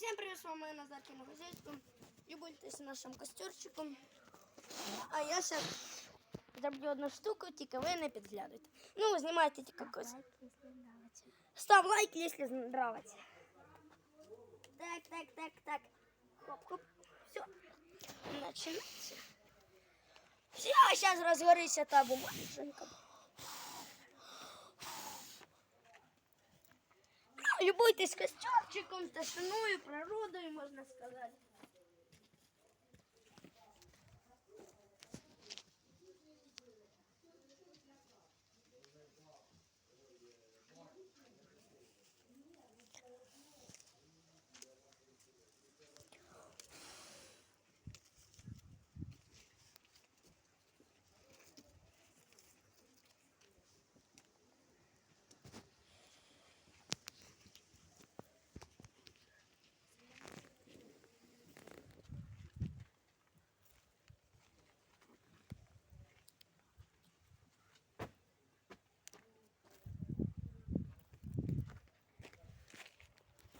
Всем привет, с вами Назаркино хозяйство. Любуйтесь нашим костерчиком. А я сейчас зроблю одну штуку, тільки ви не підглядуйте. Ну, знімайте тільки якось. Став лайк, если нравится. Так. Хоп. Все. Начинается. Все, сейчас разгорится та бумаженька. Любуйтесь костерчиком, тишиною, природою, можна сказати.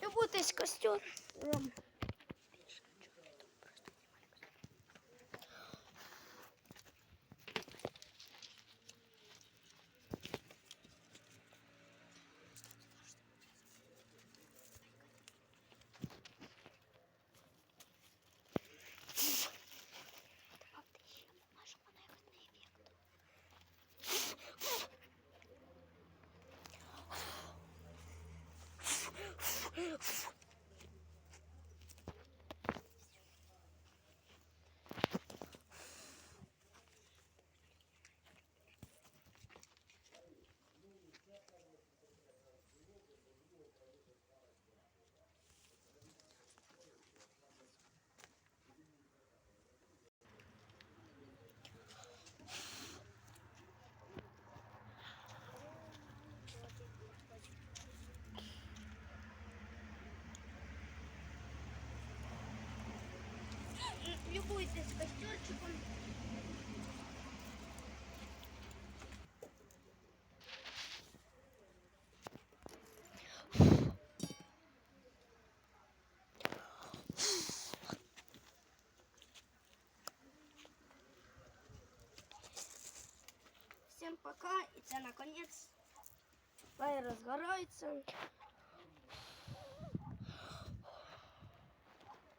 Любуйтесь костером. Любуйтесь костерчиком. Всем пока, и це наконец фаер разгорается.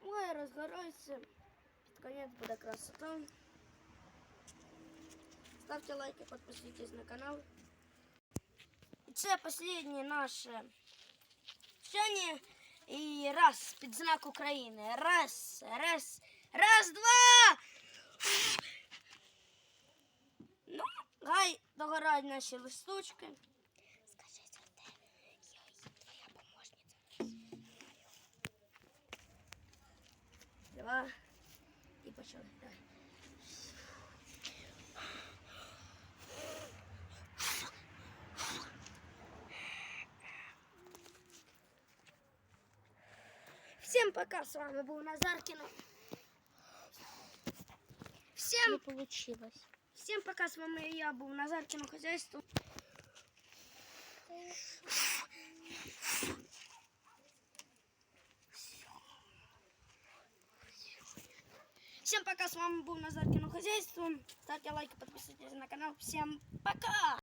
Ой, разгорается. Под конец будет красота. Ставьте лайки, подписывайтесь на канал. И це последнее наше вчення. И раз, під знак України. Раз, два. Ну, хай догорають наші листочки. Скажи, це твоя помощниця. Два. І почали. Давай. Всем пока, с вами был Назаркино. Всем Не получилось. Всем пока, с вами я был Назаркино хозяйство. Всем пока, с вами был Назаркино хозяйство. Ставьте лайки, подписывайтесь на канал. Всем пока!